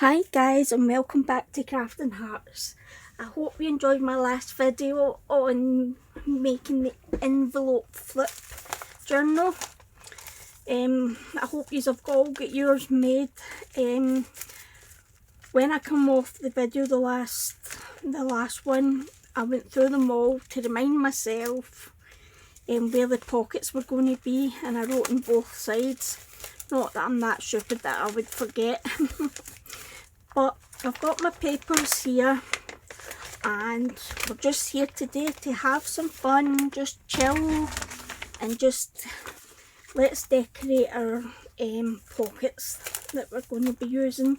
Hi guys, and welcome back to Crafting Hearts. I hope you enjoyed my last video on making the envelope flip journal. I hope you have all got yours made. When I come off the video, the last one, I went through them all to remind myself where the pockets were going to be, and I wrote on both sides. Not that I'm that stupid that I would forget. But I've got my papers here, and we're just here today to have some fun, just chill, and just let's decorate our pockets that we're going to be using.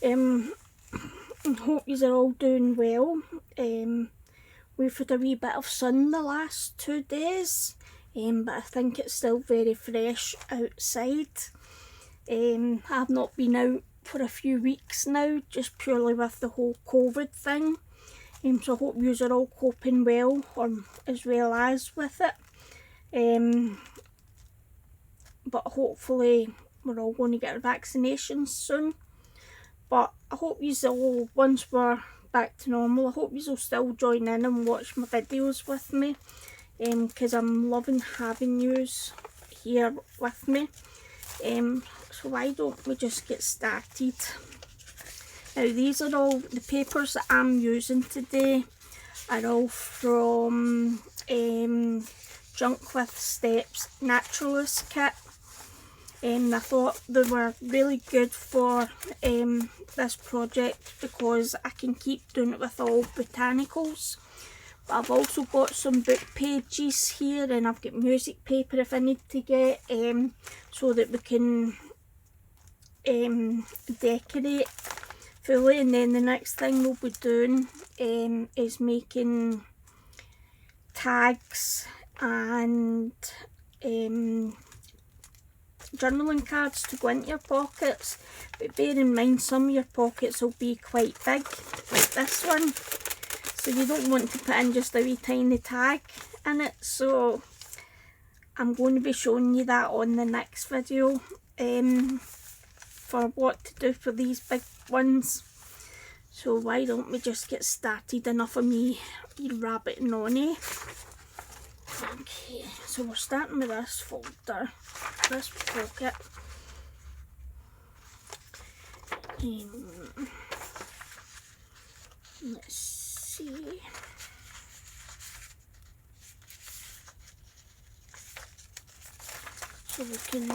I hope you are all doing well. We've had a wee bit of sun the last 2 days, but I think it's still very fresh outside. I've not been out for a few weeks now, just purely with the whole COVID thing. So I hope you are all coping well, or as well as with it. But hopefully we're all going to get our vaccinations soon. But I hope you all, once we're back to normal, I hope you will still join in and watch my videos with me, because I'm loving having yous here with me. So why don't we just get started. Now these are all the papers that I'm using today, are all from Junk with Steps Naturalist kit. I thought they were really good for this project because I can keep doing it with all botanicals. But I've also got some book pages here, and I've got music paper if I need to get, so that we can decorate fully. And then the next thing we'll be doing is making tags and journaling cards to go into your pockets. But bear in mind, some of your pockets will be quite big, like this one, so you don't want to put in just a wee tiny tag in it. So I'm going to be showing you that on the next video, for what to do for these big ones. So why don't we just get started? Enough of me rabbiting on, eh? Okay, so we're starting with this folder, this pocket. Let's see. So we can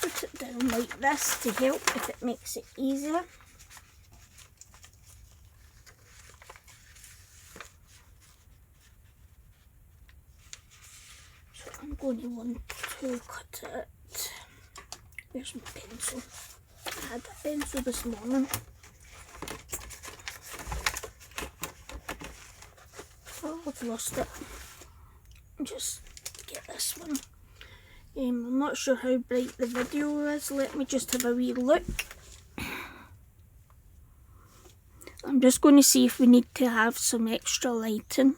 put it down like this to help if it makes it easier. So I'm going to want to cut it. Where's my pencil? I had a pencil this morning. Oh, I've lost it. Just get this one. I'm not sure how bright the video is. Let me just have a wee look. I'm just going to see if we need to have some extra lighting.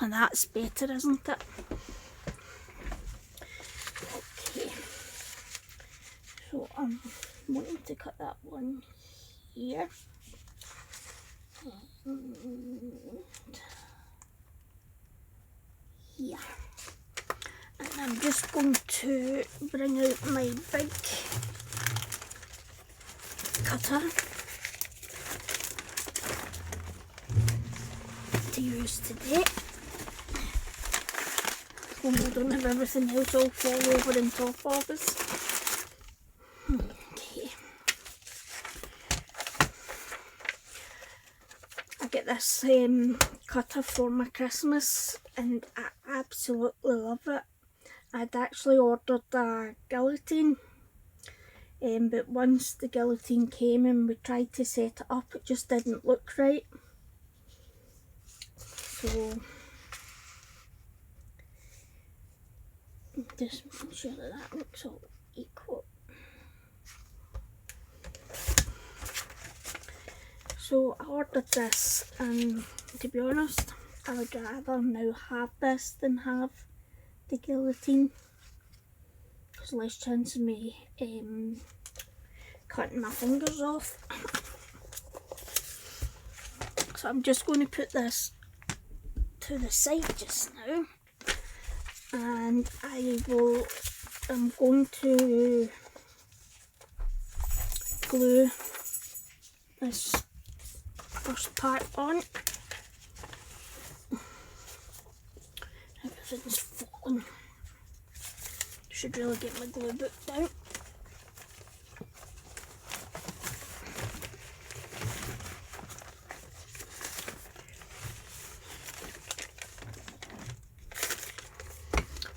And that's better, isn't it? Okay. So I'm wanting to cut that one here. And here. And I'm just going to bring out my big cutter to use today. So we don't have everything else all fall over on top of us. Okay. I get this cutter for my Christmas, and I absolutely love it. I'd actually ordered a guillotine, but once the guillotine came and we tried to set it up, it just didn't look right. So just make sure that that looks all equal. So I ordered this, and to be honest, I would rather now have this than have the guillotine. There's less chance of me cutting my fingers off. So I'm just going to put this to the side just now, and I'm going to glue this first part on. Everything's falling. Should really get my glue book out.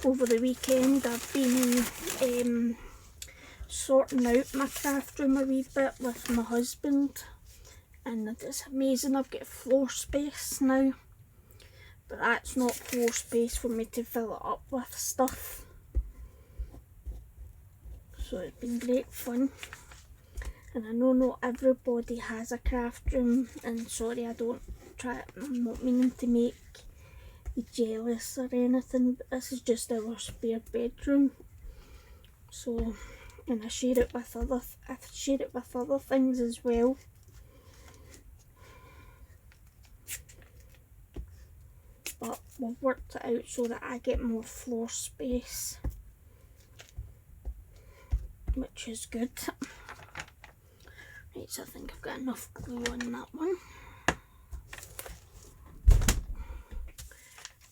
Over the weekend I've been sorting out my craft room a wee bit with my husband, and it's amazing. I've got floor space now, but that's not floor space for me to fill it up with stuff. So it's been great fun, and I know not everybody has a craft room, and sorry, I'm not meaning to make you jealous or anything, but this is just our spare bedroom. So, and I share it with other things as well. But we've worked it out so that I get more floor space, which is good. Right, so I think I've got enough glue on that one.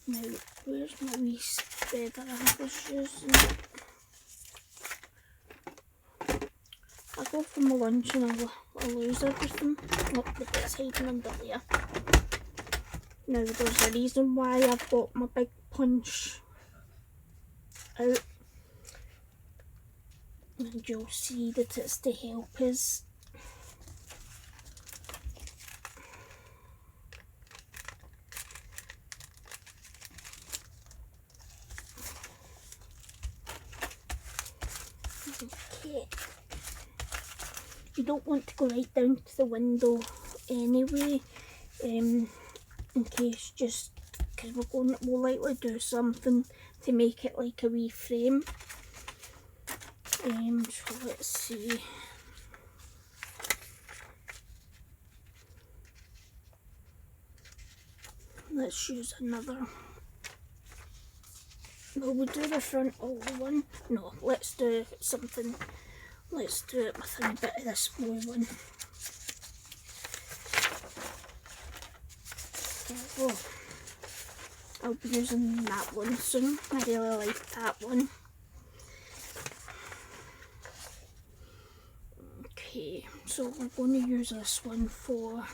Now, where's my wee spreader I was using? I go for my lunch and I'll lose everything. Look, it's hiding under there. Now, there's a reason why I've got my big punch out, and you'll see that it's to help us. Okay. You don't want to go right down to the window anyway, in case, just because we'll likely do something to make it like a wee frame. So let's see. Let's use another. Well, we'll do the front all one. No, let's do something. Let's do it with a bit of this blue one. Oh, I'll be using that one soon. I really like that one. Okay, so we're going to use this one for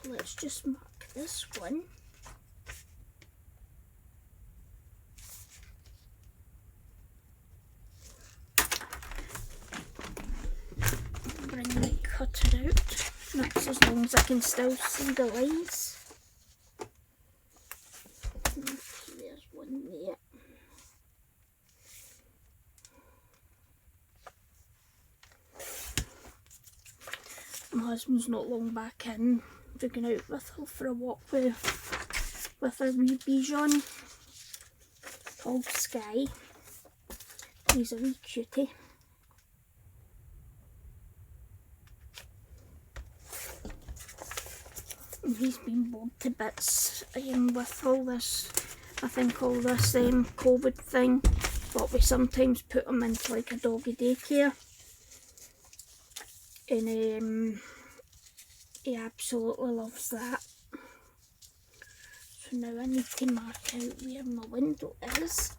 let's just mark this one. Bring the cutter out. That's as long as I can still see the lines. Okay, there's one there. My husband's not long back in. We're going out with her for a walk with our wee Bichon called Sky. He's a wee cutie. And he's been bored to bits with all this, I think all this COVID thing, but we sometimes put him into like a doggy daycare, and he absolutely loves that. So now I need to mark out where my window is.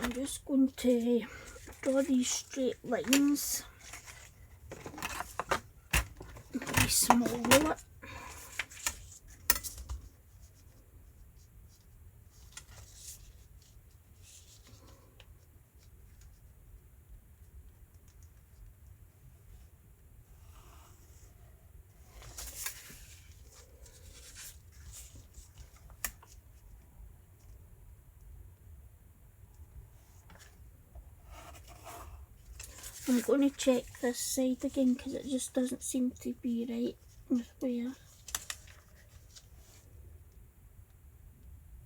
I'm just going to draw these straight lines. A small ruler. I'm going to check this side again because it just doesn't seem to be right with where.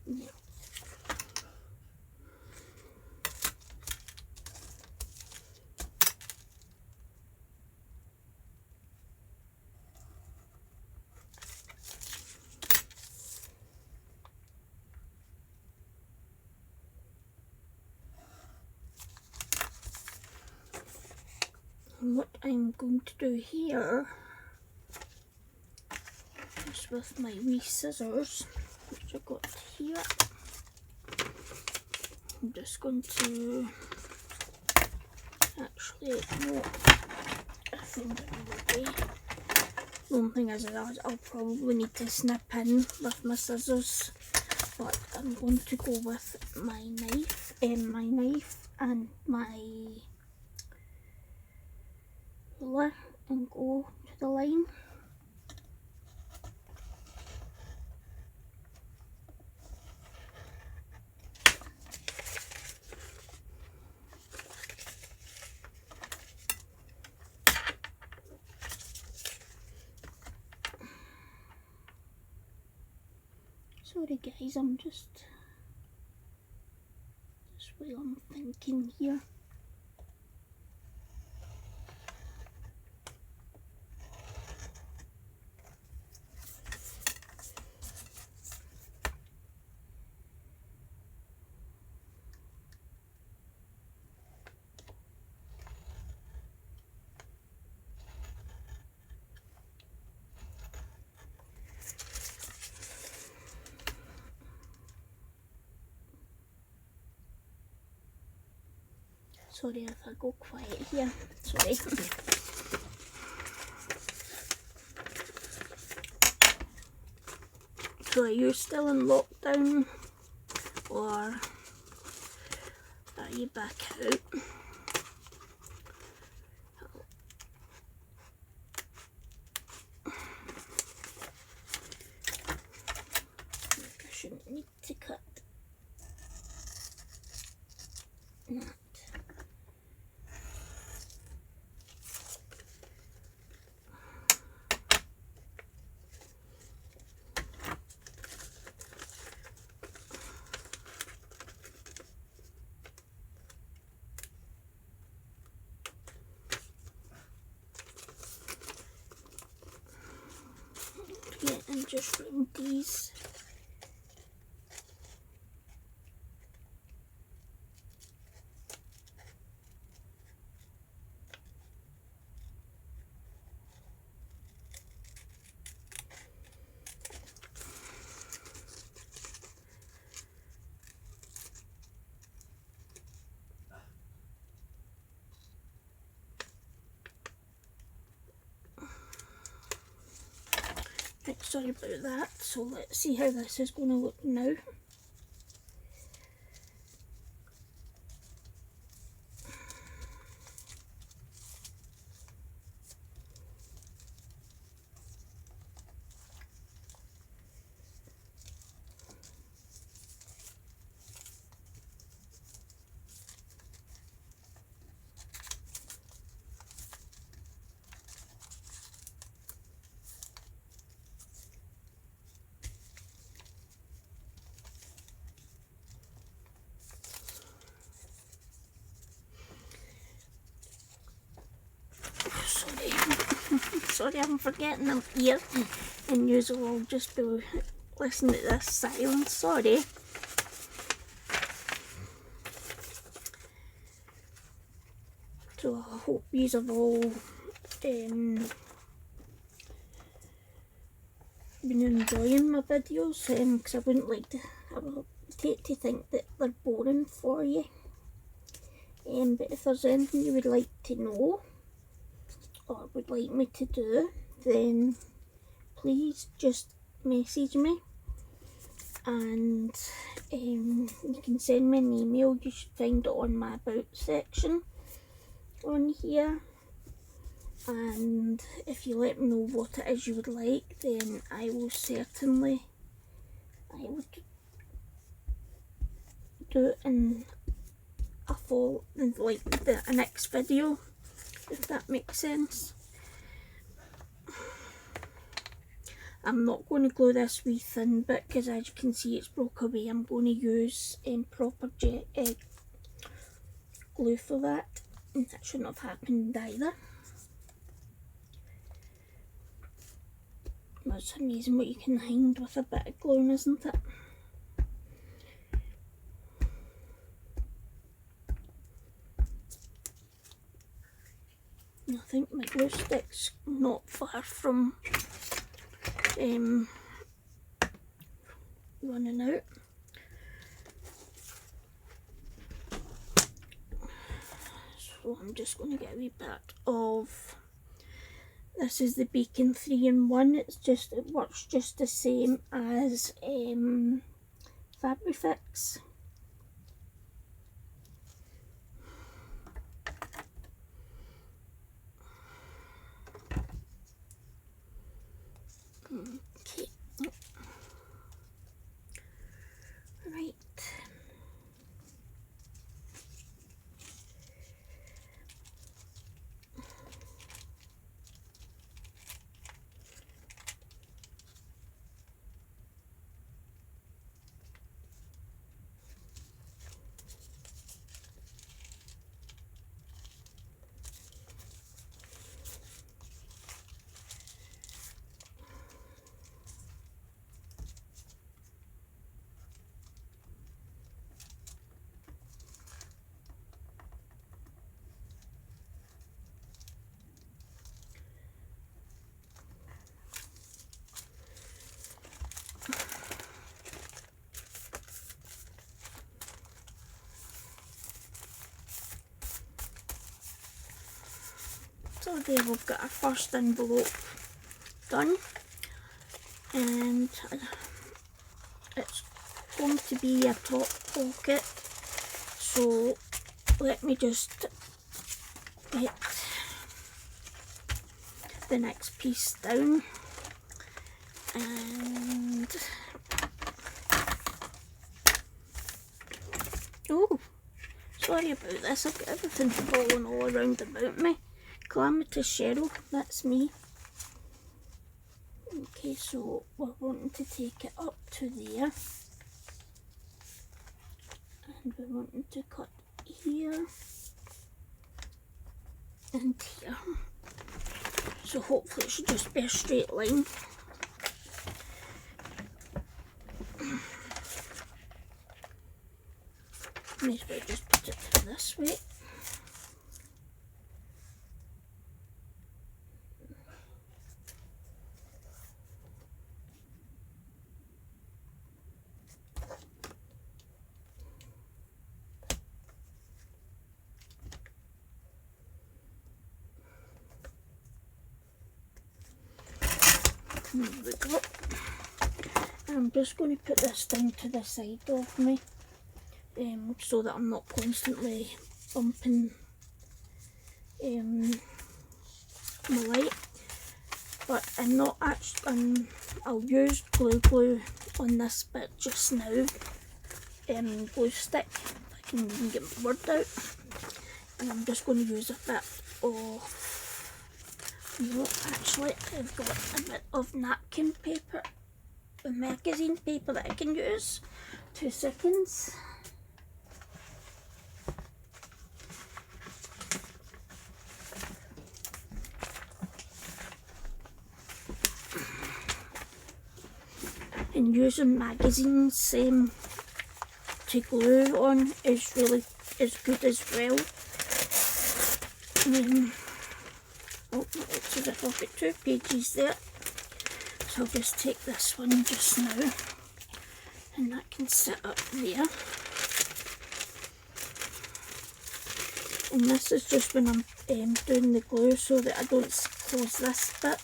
Yeah. And what I'm going to do here is with my wee scissors, which I got here, I'm just going to actually, no, I found another way. The only thing is I'll probably need to snip in with my scissors, but I'm going to go with my knife and my ruler and go to the line. Sorry guys, I'm just while I'm thinking here. Sorry if I go quiet here, sorry. So are you still in lockdown or are you back out? I shouldn't need to cut that. Yeah, and just round these. Right, sorry about that, so let's see how this is going to look now. Sorry, I'm forgetting I'm here, and you will just be listening to this silence. Sorry. So I hope you have all been enjoying my videos, because I wouldn't like to think that they're boring for you. But if there's anything you would like to know or would like me to do, then please just message me, and you can send me an email. You should find it on my about section on here, and if you let me know what it is you would like, then I will certainly do it in a fall, like the next video, if that makes sense. I'm not going to glue this wee thin bit because, as you can see, it's broke away. I'm going to use proper glue for that, and that shouldn't have happened either. It's amazing what you can hide with a bit of glue, isn't it? I think my glue stick's not far from running out. So I'm just going to get a wee bit of, this is the Beacon 3-in-1. It works just the same as Fabrifix. Okay, right. So there we've got our first envelope done, and it's going to be a top pocket, so let me just get the next piece down, and oh, sorry about this, I've got everything falling all around about me. Calamitous Cheryl, that's me. Okay, so we're wanting to take it up to there, and we're wanting to cut here and here, so hopefully it should just be a straight line. May as well just put it through this way. There we go. I'm just going to put this down to the side of me, so that I'm not constantly bumping my light. But I'm not actually, I'll use glue on this bit just now, glue stick, if I can even get my word out, and I'm just going to use a bit of, no, actually I've got a bit of napkin paper, a magazine paper that I can use. 2 seconds. And using magazines to glue on is good as well. Oh, it looks as if I've got 2 pages there, so I'll just take this one just now, and that can sit up there. And this is just when I'm doing the glue so that I don't close this bit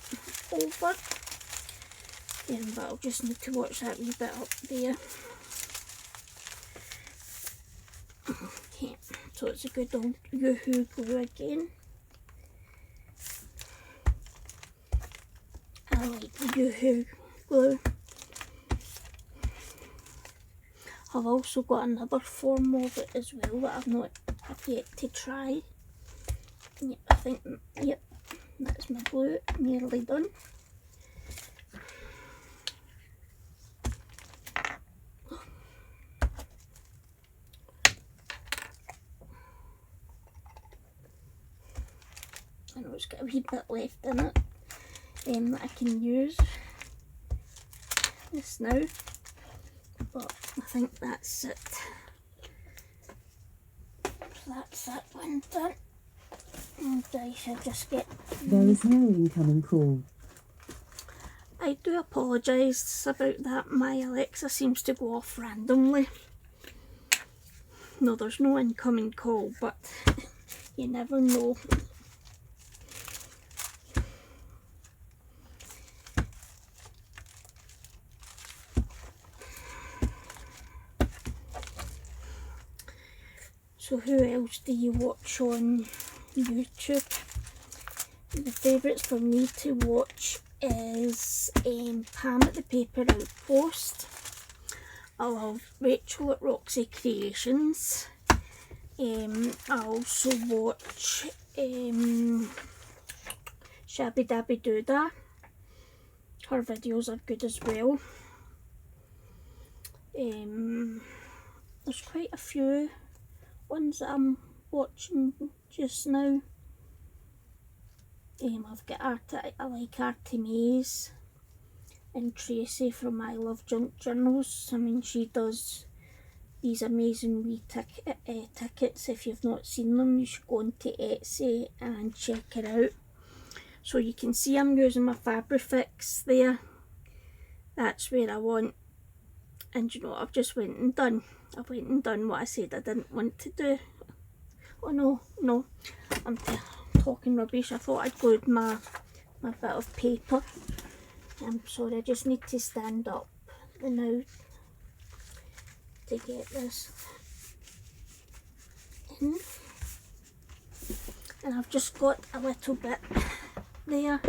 over. But I'll just need to watch that wee bit up there. Okay, so it's a good old Yoo-hoo glue again. I like the Yoo-hoo glue. I've also got another form of it as well that I've yet to try. Yep, I think, yep, that's my glue, nearly done. I know it's got a wee bit left in it that I can use this now, but I think that's it. So that's that one done, and I should just get... There is no incoming call. I do apologise about that, my Alexa seems to go off randomly. No, there's no incoming call, but you never know. So who else do you watch on YouTube? The favourites for me to watch is Pam at the Paper Outpost. I love Rachel at Roxy Creations. I also watch Shabby Dabby Doodah. Her videos are good as well. There's quite a few ones that I'm watching just now. I've got I like Artemis and Tracy from I Love Junk Journals. I mean, she does these amazing wee tickets. If you've not seen them, you should go onto Etsy and check it out. So you can see I'm using my Fabrifix there. That's where I want. And you know, I've just went and done what I said I didn't want to do. Oh no, I'm talking rubbish. I thought I'd glued my bit of paper. I'm sorry, I just need to stand up now to get this in. And I've just got a little bit there.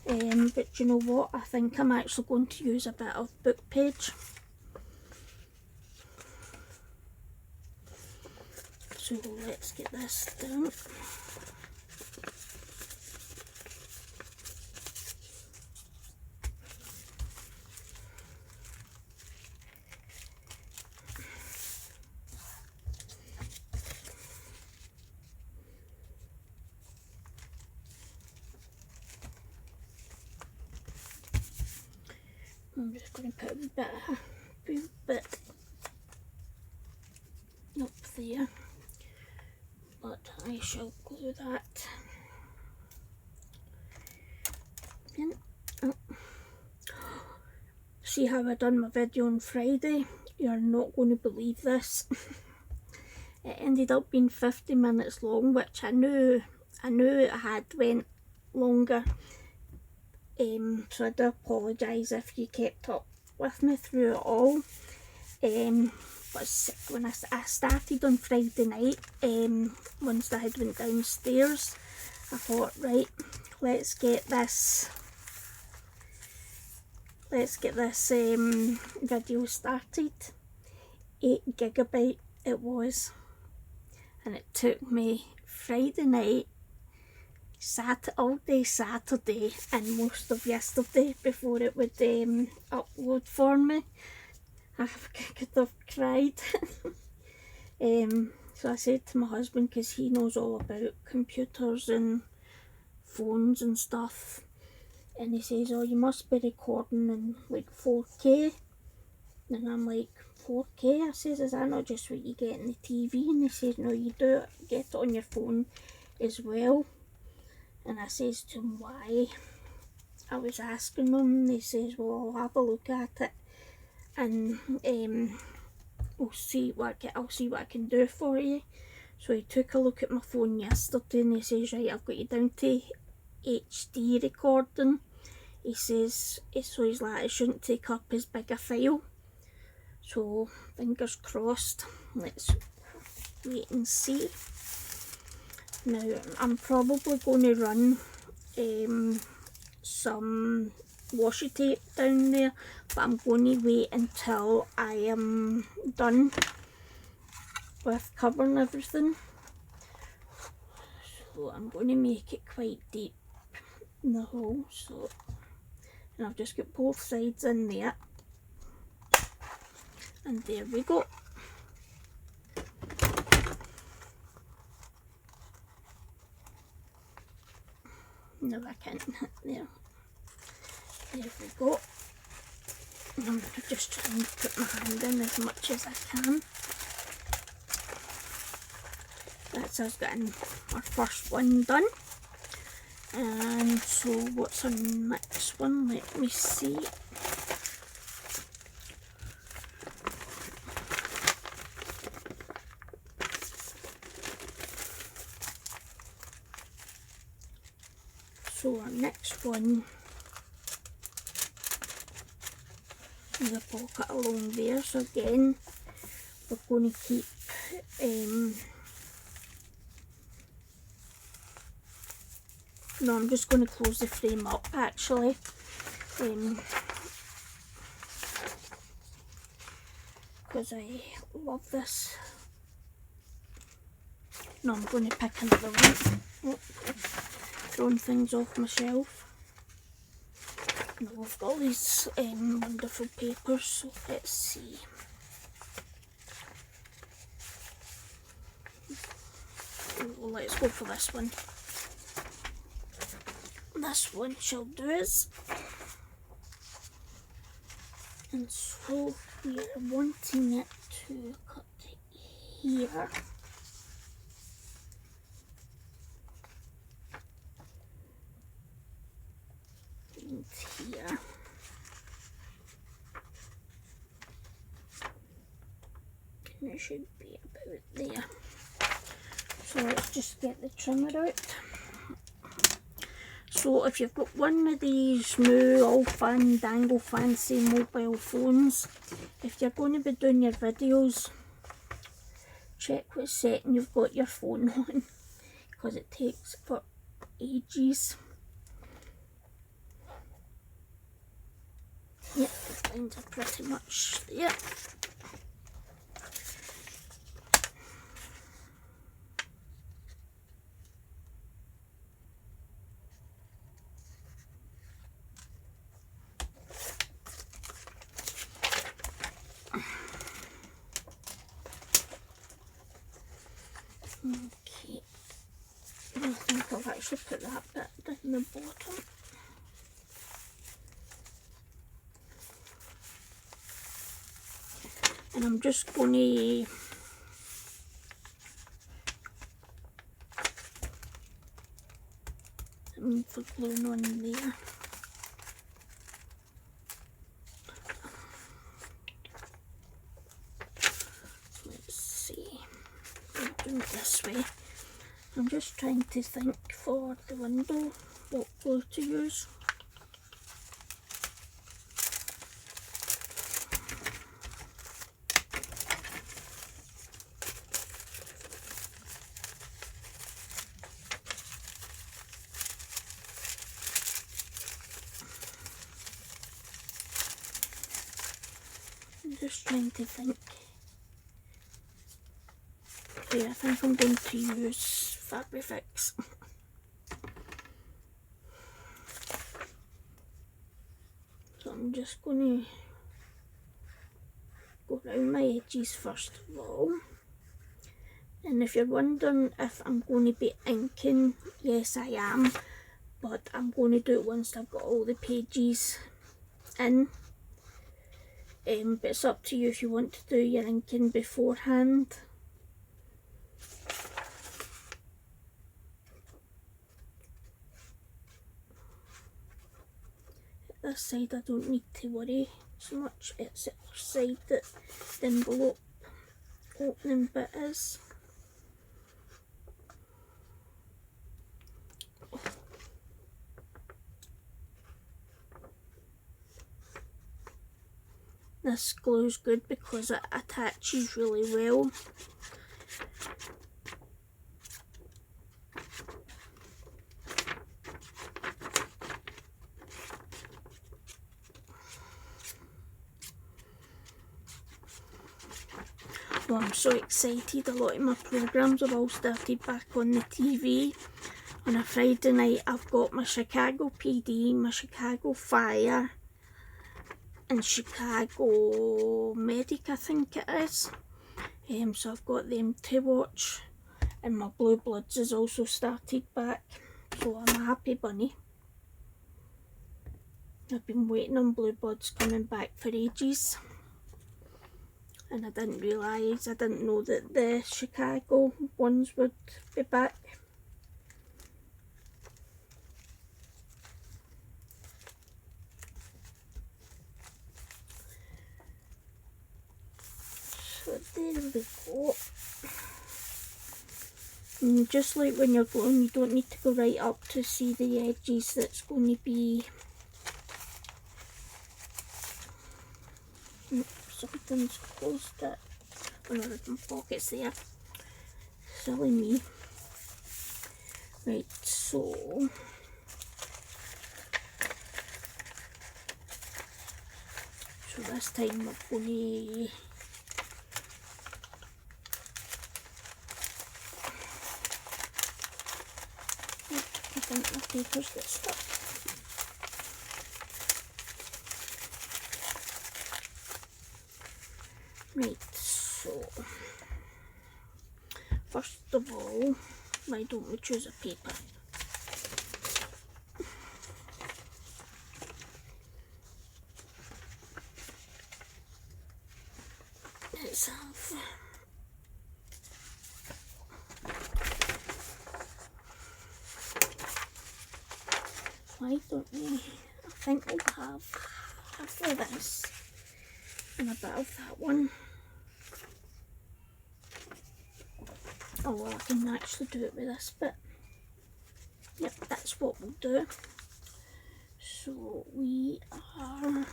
But you know what, I think I'm actually going to use a bit of book page. So let's get this done. I'm just going to put a bit up there, but I shall glue that in. Oh. See how I done my video on Friday? You're not going to believe this. It ended up being 50 minutes long, which I knew it had went longer. So I do apologise if you kept up with me through it all. But when I started on Friday night, once I had went downstairs, I thought, right, let's get this video started. 8 GB it was, and it took me Friday night, all day Saturday and most of yesterday before it would upload for me. I could have cried. So I said to my husband, because he knows all about computers and phones and stuff, and he says, oh, you must be recording in like 4K. And I'm like, 4K? I says, is that not just what you get in the TV? And he says, no, you do get it on your phone as well. And I says to him why. I was asking him, and he says, well, I'll have a look at it, and I'll see what I can do for you. So he took a look at my phone yesterday and he says, right, I've got you down to HD recording. He says, so he's like, it shouldn't take up as big a file. So fingers crossed, let's wait and see. Now I'm probably going to run some washi tape down there, but I'm going to wait until I am done with covering everything. So I'm going to make it quite deep in the hole, so, and I've just got both sides in there, and there we go. No, I can't. There we go. I'm just trying to put my hand in as much as I can. That's us getting our first one done. And so what's our next one? Let me see. So our next one is a pocket along there. So again, we're going to keep no, I'm just going to close the frame up actually, because I love this. No, I'm going to pick another one. Oh, throwing things off my shelf. No, I've got all these wonderful papers, so let's see. Oh, let's go for this one. This one shall do us. And so we are wanting it to cut here. And here. And it should be about there. So let's just get the trimmer out. So if you've got one of these new all fun dangle fancy mobile phones, if you're going to be doing your videos, check what setting you've got your phone on, because it takes for ages. Yep, the lines are pretty much there. Okay, I think I've actually put that bit in the bottom. And I'm just going to move the glue on there. Let's see, I'll do it this way. I'm just trying to think for the window what glue to use. I'm just trying to think. Okay, I think I'm going to use Fabrifix. So I'm just going to go around my edges first of all. And if you're wondering if I'm going to be inking, yes I am, but I'm going to do it once I've got all the pages in. But it's up to you if you want to do your inking beforehand. This side I don't need to worry so much, it's the other side that the envelope opening bit is. this glue is good because it attaches really well. Well, I'm so excited. A lot of my programmes have all started back on the TV. On a Friday night I've got my Chicago PD, my Chicago Fire and Chicago Medic, I think it is. So I've got them to watch, and my Blue Bloods has also started back, so I'm a happy bunny. I've been waiting on Blue Bloods coming back for ages, and I didn't know that the Chicago ones would be back. So there we go. And just like when you're gluing, you don't need to go right up to see the edges. That's going to be... something's closed it. Oh no, there's my pockets there. Silly me. Right, so... this time we're going to... I think my papers get stuck. Right, so first of all, why don't we choose a paper? Let's have why don't we? I think we'll have half of this and a bit of that one. Oh well, I can actually do it with this bit. Yep, that's what we'll do. So we are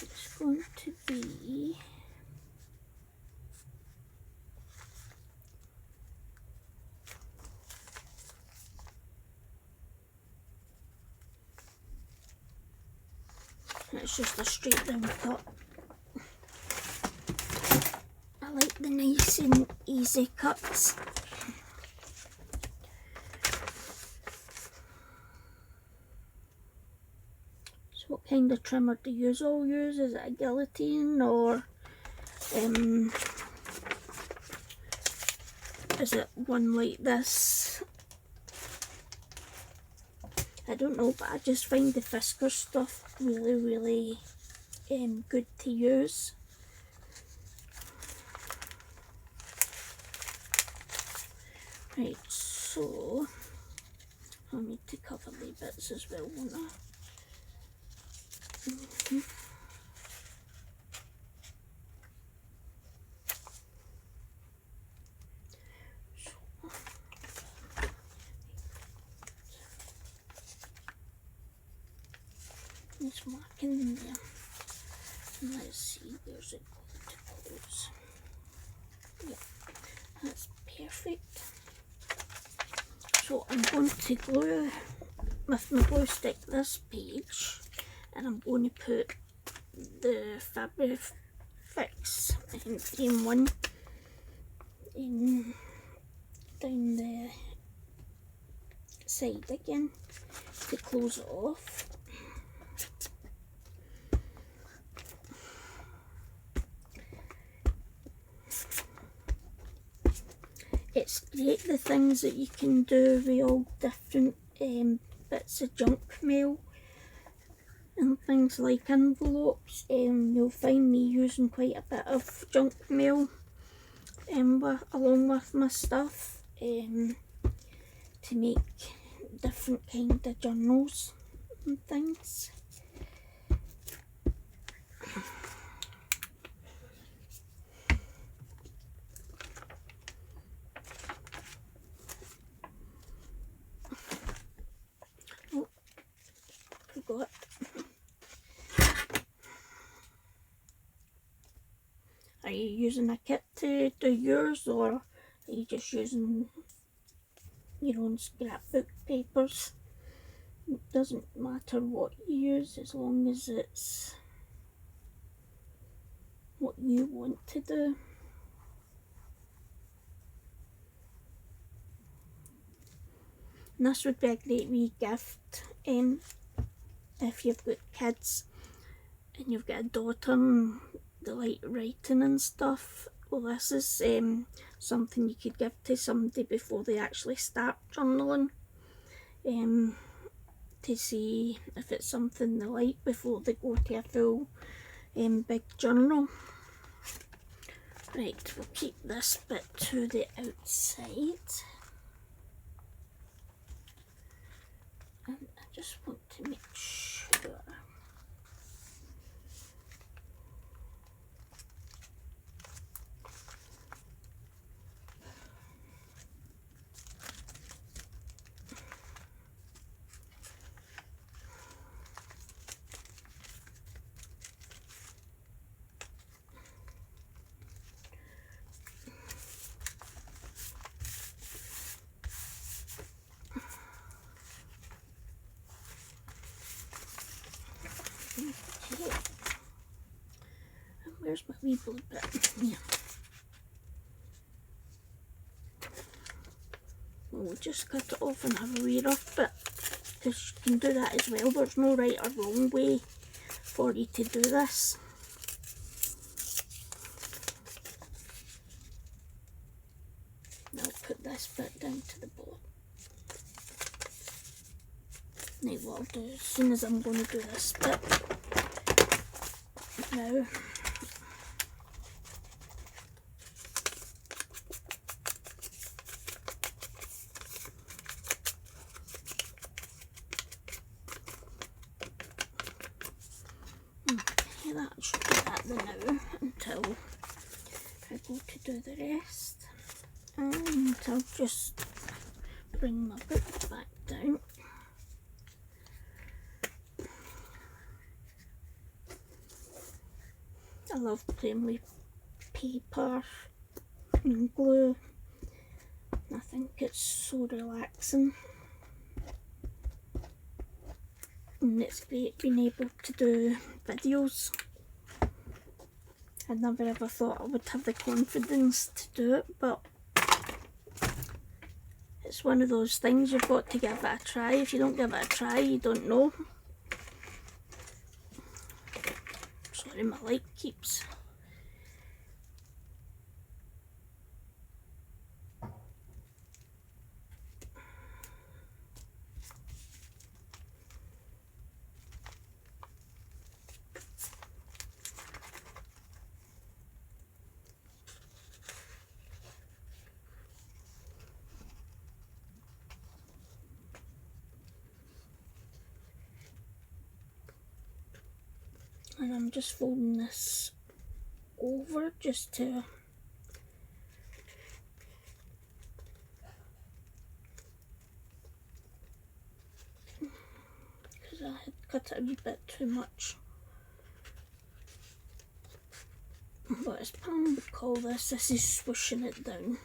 it's going to be it's just a straight down cut. I like the nice and easy cuts. So what kind of trimmer do you all use? Is it a guillotine or is it one like this? I don't know, but I just find the Fisker stuff really good to use. Right, so I'll need to cover the bits as well, won't I? Let's mark in there. And let's see, where's it going to close? Yep, that's perfect. So I'm going to glue with my glue stick this page, and I'm going to put the Fabric Fix in 3-in-1 down the side again to close it off. It's great the things that you can do with all different bits of junk mail and things like envelopes. You'll find me using quite a bit of junk mail along with my stuff to make different kind of journals and things. forgot. Are you using a kit to do yours, or are you just using your own scrapbook papers? It doesn't matter what you use as long as it's what you want to do. And this would be a great wee gift if you've got kids and you've got a daughter and they like writing and stuff. Well, this is something you could give to somebody before they actually start journaling, to see if it's something they like before they go to a full big journal. Right, we'll keep this bit to the outside. And I just want to make sure. Okay. And where's my wee blue bit? Here. We'll just cut it off and have a wee rough bit, because you can do that as well. There's no right or wrong way for you to do this. I'll put this bit down to the bottom. Now what I'll do, as soon as I'm going to do this bit, now okay, that should be that now until I go to do the rest, and I'll just bring my book back down. I love playing with paper and glue. I think it's so relaxing, and it's great being able to do videos. I never ever thought I would have the confidence to do it, but it's one of those things you've got to give it a try. If you don't give it a try, you don't know. Sorry, my light keeps. And I'm just folding this over just to because I had cut it a wee bit too much. But as Pam would call this is swooshing it down.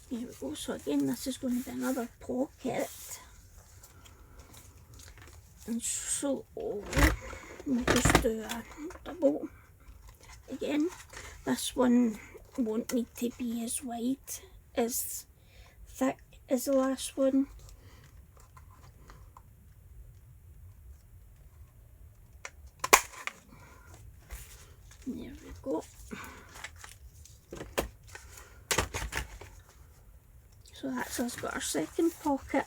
Here we go, so again this is going to be another pocket, and so we'll just do a double again. This one won't need to be as wide, as thick as the last one. There we go. So that's us got our second pocket.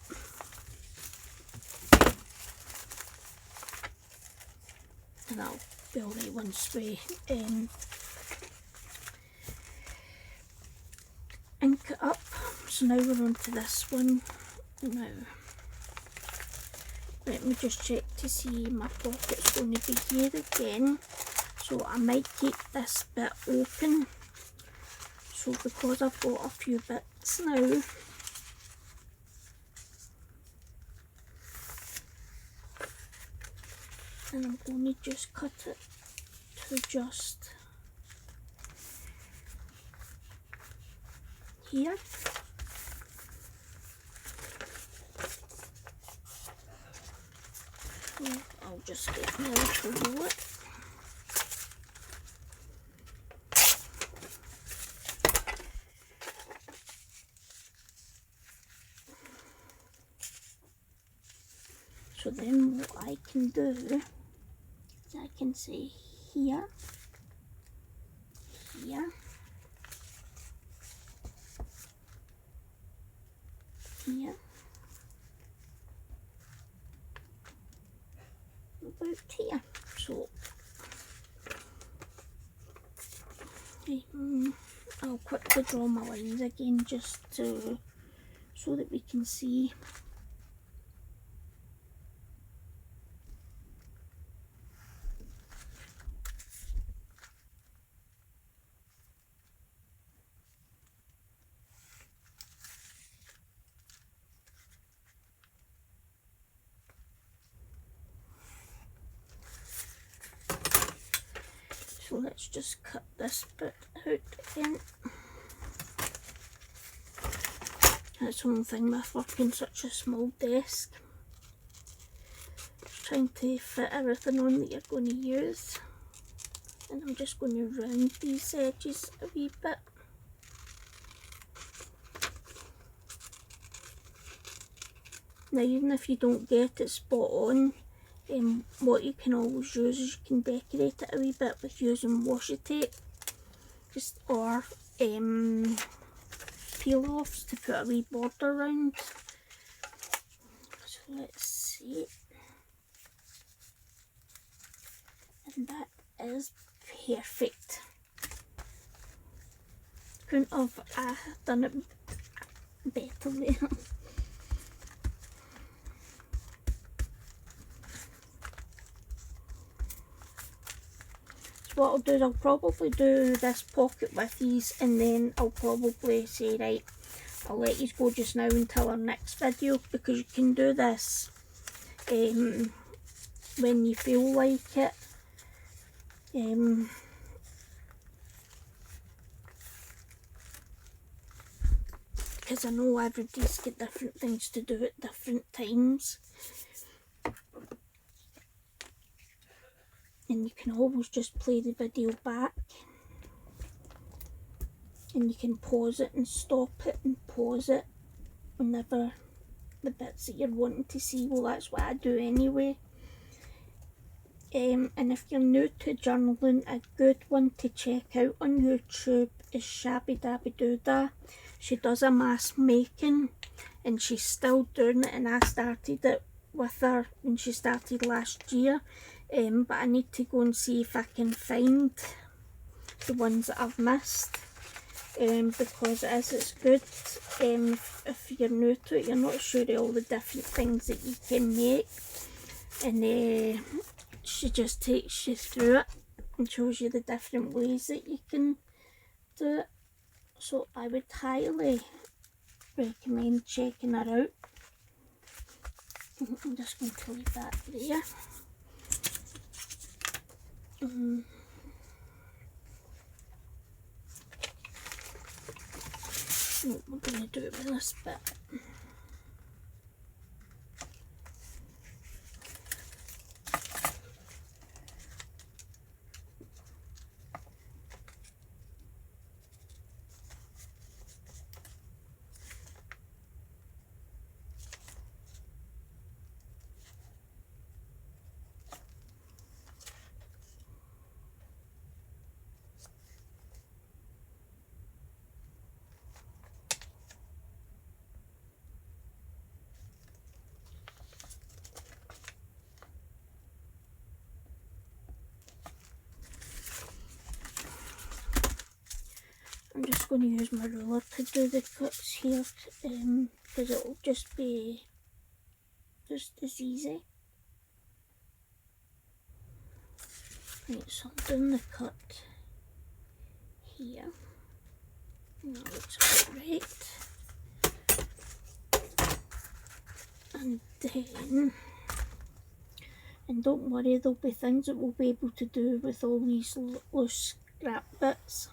And that'll be alright once we ink it up. So now we're on to this one. Now, let me just check to see my pocket's going to be here again. So I might keep this bit open. So because I've got a few bits now, and I'm going to just cut it to just here. So I'll just get my little roller. So then what I can do is I can say here, here, here, about here. So I'll quickly draw my lines again just to so that we can see. So let's just cut this bit out again. That's one thing with working such a small desk. Just trying to fit everything on that you're going to use. And I'm just going to round these edges a wee bit. Now even if you don't get it spot on, what you can always use is you can decorate it a wee bit with using washi tape, just or peel offs to put a wee border around. So let's see, and that is perfect. Couldn't have done it better there. What I'll do is I'll probably do this pocket with these, and then I'll probably say, right, I'll let you go just now until our next video, because you can do this when you feel like it. Because I know everybody's got different things to do at different times. And you can always just play the video back, and you can pause it and stop it and pause it whenever the bits that you're wanting to see. Well, that's what I do anyway. And if you're new to journaling, a good one to check out on YouTube is Shabby Dabby Doodah. She does a mask making and she's still doing it, and I started it with her when she started last year. But I need to go and see if I can find the ones that I've missed, because it's good. If you're new to it, you're not sure of all the different things that you can make, and she just takes you through it and shows you the different ways that you can do it. So I would highly recommend checking her out. I'm just going to leave that there. What we're going to do with this bit. I'm just going to use my ruler to do the cuts here, because it'll just be just as easy. Right, so I'm doing the cut here. That looks about right. And then, and don't worry, there'll be things that we'll be able to do with all these loose scrap bits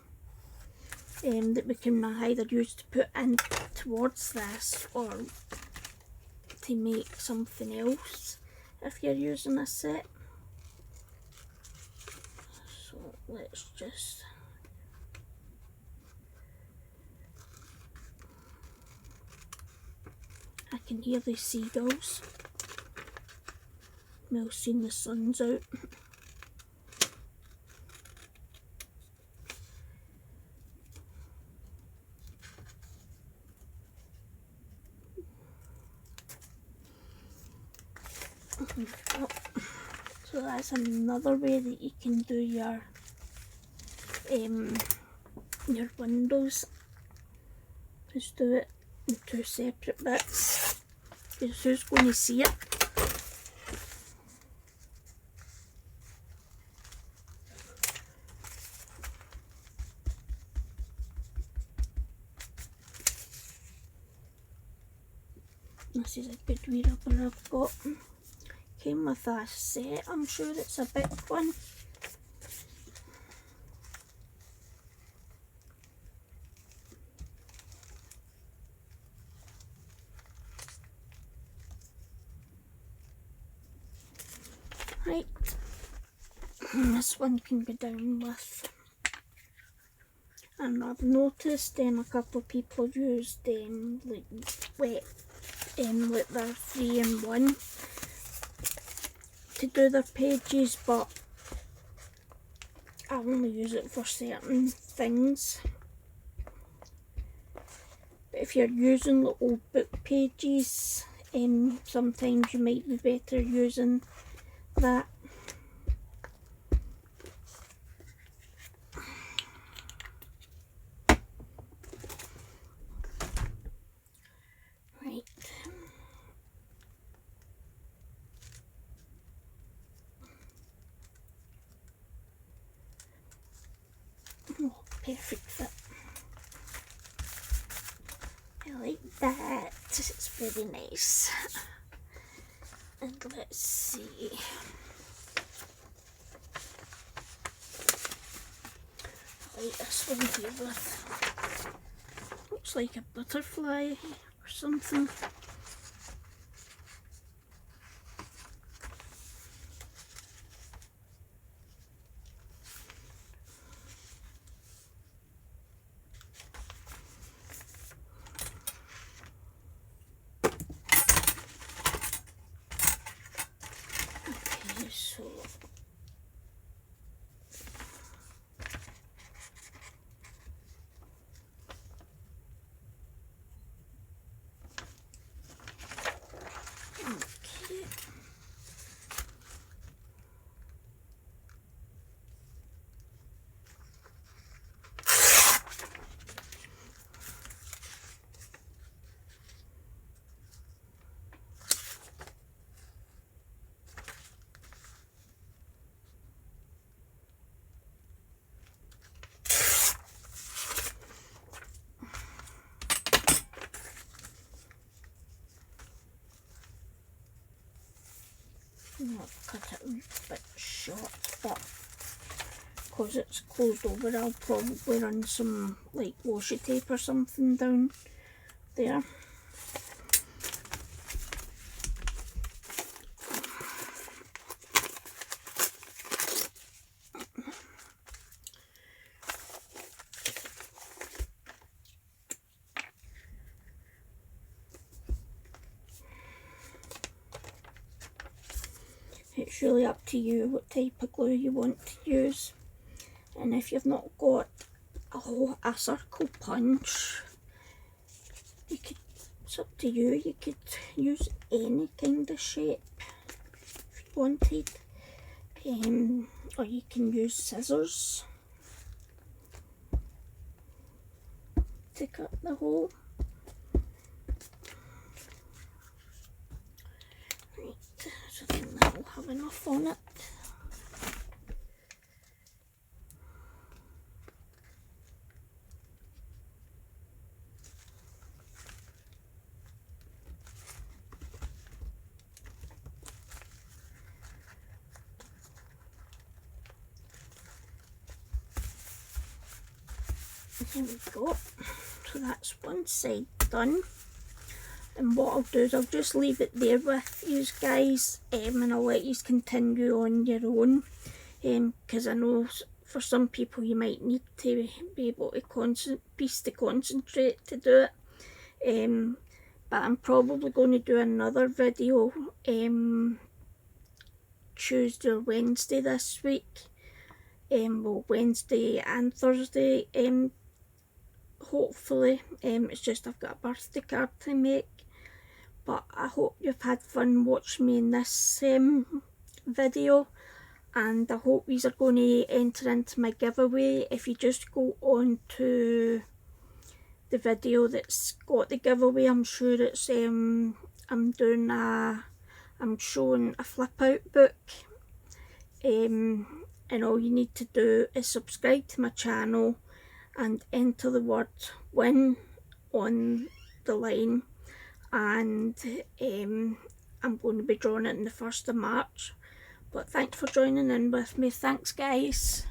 that we can either use to put in towards this or to make something else if you're using a set. So let's just I can hear the seagulls. Well, seeing the sun's out. So that's another way that you can do your windows. Just do it in two separate bits. Because who's going to see it? This is a good wee rubber I've got. Came with a set, I'm sure it's a big one. Right, and this one can go down with. And I've noticed a couple of people have used like wet, like their 3-in-1 to do their pages, but I only use it for certain things. But if you're using the old book pages, sometimes you might be better using that. Right. Oh, perfect fit. I like that. It's very nice. And let's see. I like this one here with, looks like a butterfly or something. Okay, so okay. I'll cut it a bit short, but because it's closed over, I'll probably run some like washi tape or something down there. It's really up to you what type of glue you want to use, and if you've not got a circle punch, it's up to you. You could use any kind of shape if you wanted, or you can use scissors to cut the hole. Right, so then that'll have enough on it. There we go. So that's one side done. And what I'll do is I'll just leave it there with you guys, and I'll let you continue on your own, because I know for some people you might need to be able to concentrate to do it. But I'm probably going to do another video Tuesday or Wednesday this week. Well, Wednesday and Thursday, hopefully. It's just I've got a birthday card to make. But I hope you've had fun watching me in this video, and I hope you are going to enter into my giveaway. If you just go on to the video that's got the giveaway, I'm sure it's I'm showing a flip out book, and all you need to do is subscribe to my channel and enter the word win on the line, and I'm going to be drawing it on the 1st of March. But thanks for joining in with me. Thanks guys.